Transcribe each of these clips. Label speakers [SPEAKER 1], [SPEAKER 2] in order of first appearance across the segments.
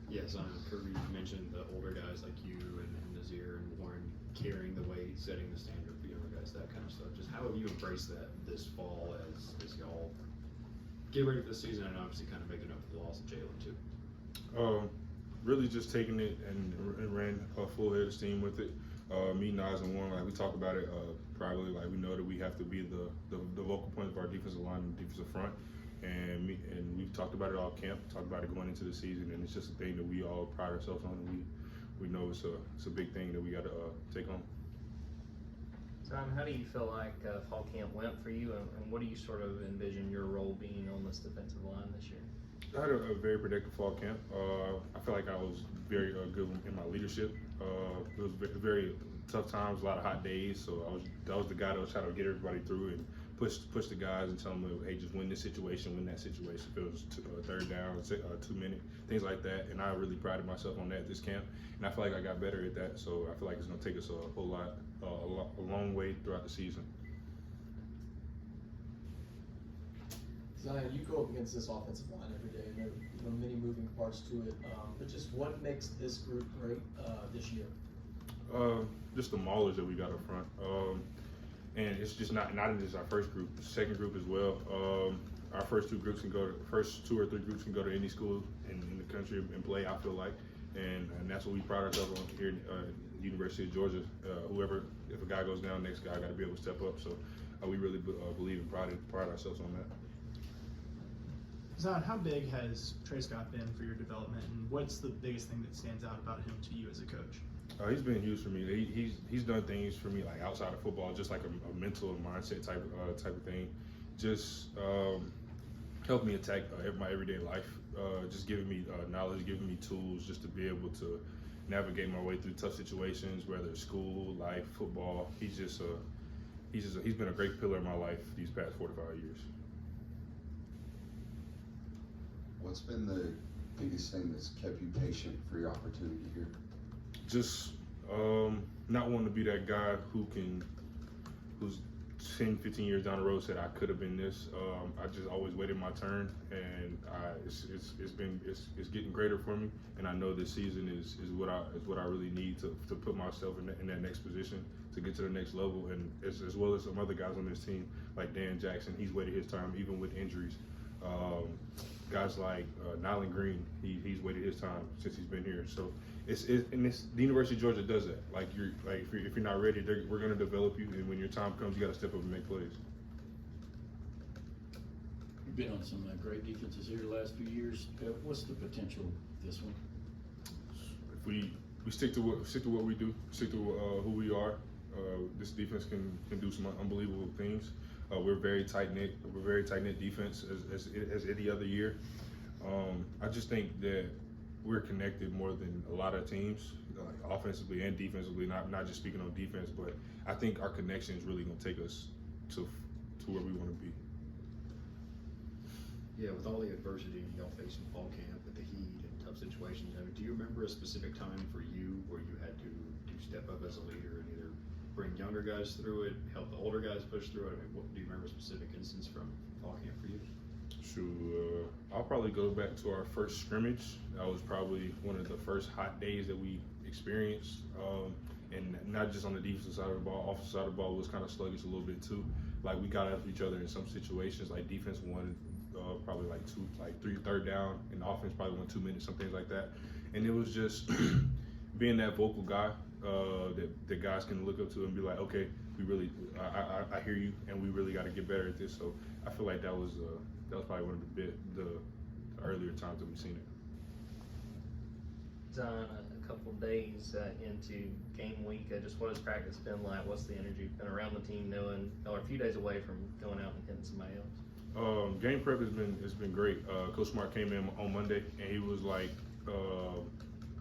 [SPEAKER 1] Yes, Kirby, you mentioned the older guys like you and Nazir and Warren carrying the weight, setting the standard for younger guys, that kind of stuff. Just how have you embraced that this fall as y'all get ready for the season and obviously kind of making up for the loss of Jalen too?
[SPEAKER 2] Really just taking it and ran a full head of steam with it. Me, Nas, and Warren, like we talk about it privately. Like we know that we have to be the vocal point of our defensive line and defensive front. And we've talked about it all camp, talked about it going into the season, and it's just a thing that we all pride ourselves on. And we know it's a big thing that we got to take on.
[SPEAKER 3] Zion, how do you feel like fall camp went for you, and what do you sort of envision your role being on this defensive line this year?
[SPEAKER 2] I had a very productive fall camp. I feel like I was very good in my leadership. It was very tough times, a lot of hot days. So that was the guy that was trying to get everybody through and push the guys and tell them, hey, just win this situation, win that situation. If it was third down, 2 minute, things like that. And I really prided myself on that this camp, and I feel like I got better at that. So I feel like it's gonna take us a whole lot, a long way throughout the season.
[SPEAKER 4] Zion, you go up against this offensive line every day, and there are many moving parts to it. But just what makes this group great this year?
[SPEAKER 2] Just the maulers that we got up front, and it's just not in just our first group, second group as well. Our first two or three groups can go to any school in the country and play. I feel like, and that's what we pride ourselves on here at University of Georgia. If a guy goes down, next guy got to be able to step up. So we really believe and pride ourselves on that.
[SPEAKER 5] Zion, how big has Trey Scott been for your development, and what's the biggest thing that stands out about him to you as a coach?
[SPEAKER 2] He's been huge for me. He's done things for me like outside of football, just like a mental and mindset type of thing. Just helped me attack my everyday life. Just giving me knowledge, giving me tools, just to be able to navigate my way through tough situations, whether it's school, life, football. He's been a great pillar in my life these past 4 to 5 years.
[SPEAKER 6] What's been the biggest thing that's kept you patient for your opportunity here?
[SPEAKER 2] Just not wanting to be that guy who's 10, 15 years down the road said I could have been this. I just always waited my turn, and it's getting greater for me. And I know this season is what I really need to put myself in that next position to get to the next level. And as well as some other guys on this team like Dan Jackson, he's waited his time even with injuries. Guys like Nyland Green, he's waited his time since he's been here. So the University of Georgia does that. If you're not ready, we're going to develop you, and when your time comes, you got to step up and make plays.
[SPEAKER 7] You've been on some great defenses here the last few years. What's the potential this one?
[SPEAKER 2] If we stick to what we do, stick to who we are, this defense can do some unbelievable things. We're very tight knit. We're very tight knit defense as any other year. I just think that we're connected more than a lot of teams, like offensively and defensively. Not just speaking on defense, but I think our connection is really going to take us to where we want to be.
[SPEAKER 1] Yeah, with all the adversity y'all faced in fall camp, with the heat and tough situations, do you remember a specific time for you where you had to step up as a leader and either bring younger guys through it, help the older guys push through it? Do you remember a specific instance from fall camp for you?
[SPEAKER 2] Shoot, I'll probably go back to our first scrimmage. That was probably one of the first hot days that we experienced. And not just on the defensive side of the ball, offensive side of the ball was kind of sluggish a little bit too. Like we got after each other in some situations, like defense won probably three third down, and the offense probably won 2 minutes, some things like that. And it was just being that vocal guy that guys can look up to and be like, okay, I hear you, and we really got to get better at this. So I feel like that was probably one of the earlier times that we've seen it.
[SPEAKER 3] Zion, a couple days into game week, just what has practice been like? What's the energy been around the team, knowing y'all are a few days away from going out and hitting somebody else?
[SPEAKER 2] Game prep has been great. Coach Smart came in on Monday, and he was like,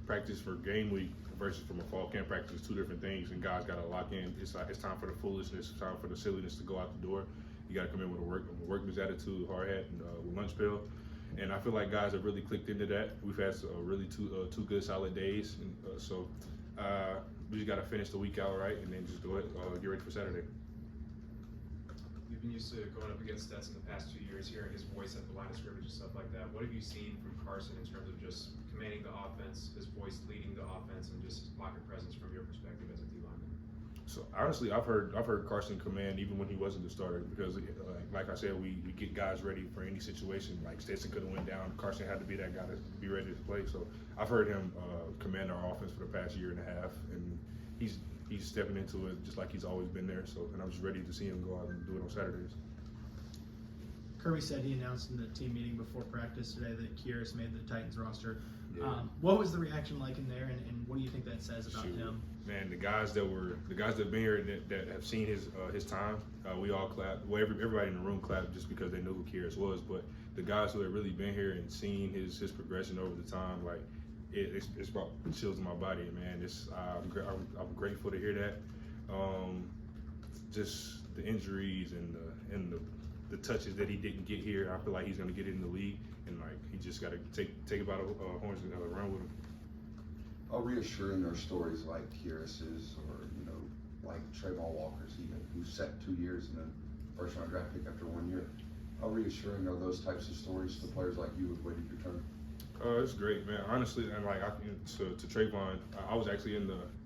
[SPEAKER 2] practice for game week versus from a fall camp practice is two different things, and guys got to lock in. It's time for the foolishness, it's time for the silliness to go out the door. You got to come in with a workman's attitude, hard hat, and with lunch pail. And I feel like guys have really clicked into that. We've had really two good solid days, and so we just got to finish the week out right, and then just go ahead, get ready for Saturday.
[SPEAKER 8] You've been used to going up against Stetson the past 2 years, hearing his voice at the line of scrimmage and stuff like that. What have you seen from Carson in terms of just commanding the offense? voice leading the offense and just locker presence from your perspective as a D lineman?
[SPEAKER 2] So honestly, I've heard Carson command even when he wasn't the starter because, like I said, we get guys ready for any situation. Like Stetson could have went down, Carson had to be that guy to be ready to play. So I've heard him command our offense for the past year and a half, and he's stepping into it just like he's always been there. So, and I'm just ready to see him go out and do it on Saturdays.
[SPEAKER 5] Kirby said he announced in the team meeting before practice today that Kyrus made the Titans roster.
[SPEAKER 2] Yeah.
[SPEAKER 5] What was the reaction like in there, and what do you think that says about
[SPEAKER 2] Shoot.
[SPEAKER 5] him?
[SPEAKER 2] Man, the guys that've been here that have seen his time, we all clapped. Well, everybody in the room clapped just because they knew who Kyrus was. But the guys who have really been here and seen his progression over the time, like it's brought chills to my body, man. I'm grateful to hear that. Just the injuries and the touches that he didn't get here, I feel like he's gonna get it in the league, and like he just got to take it by the horns and run with him.
[SPEAKER 6] How reassuring are stories like Kyrus's or, like Trayvon Walker's even, who sat 2 years and then first round draft pick after 1 year. How reassuring are those types of stories to players like you who've waited your turn?
[SPEAKER 2] It's great, man. Honestly, and like to Trayvon, I was actually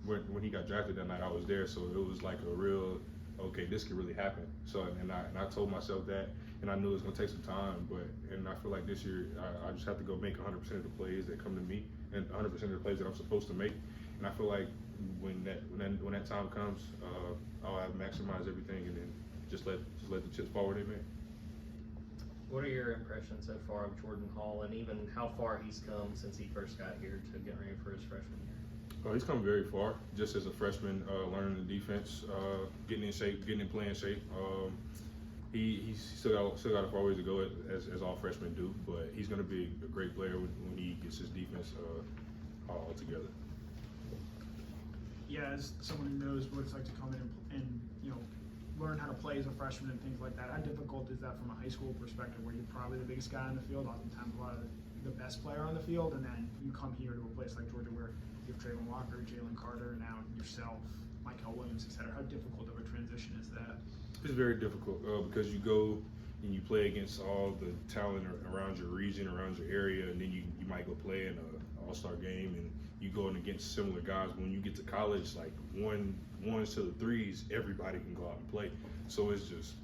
[SPEAKER 2] when he got drafted that night. I was there, so it was like a real okay. This could really happen. So and I told myself that, and I knew it was gonna take some time, and I feel like this year I just have to go make 100% of the plays that come to me and 100% of the plays that I'm supposed to make. And I feel like when that time comes, I'll have maximized everything and then just let the chips fall where they may.
[SPEAKER 3] What are your impressions so far of Jordan Hall, and even how far he's come since he first got here to get ready for his freshman year?
[SPEAKER 2] He's come very far, just as a freshman, learning the defense, getting in shape, getting in playing shape. He's still got a far ways to go, as all freshmen do, but he's going to be a great player when he gets his defense all together.
[SPEAKER 9] Yeah, as someone who knows what it's like to come in and learn how to play as a freshman and things like that, how difficult is that from a high school perspective where you're probably the biggest guy on the field, oftentimes a lot of the best player on the field, and then you come here to a place like Georgia where you have Trayvon Walker, Jalen Carter, and now yourself, Michael Williams, etc. How difficult of a transition is that?
[SPEAKER 2] It's very difficult because you go and you play against all the talent around your region, around your area, and then you might go play in an all-star game and you going against similar guys. When you get to college, like ones to the threes, everybody can go out and play. So it's just,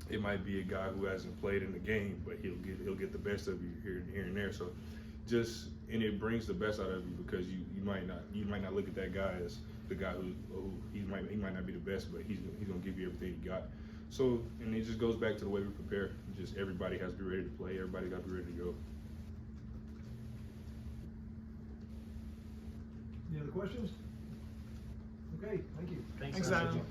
[SPEAKER 2] it might be a guy who hasn't played in the game, but he'll get the best of you here and there. So and it brings the best out of you because you might not look at that guy as the guy who he might not be the best, but he's gonna give you everything he got. So, and it just goes back to the way we prepare. Just everybody has to be ready to play. Everybody got to be ready to go.
[SPEAKER 10] Any other questions? Okay, thank you.
[SPEAKER 3] Thanks,
[SPEAKER 9] Thanks,
[SPEAKER 3] Zion.
[SPEAKER 9] Zion.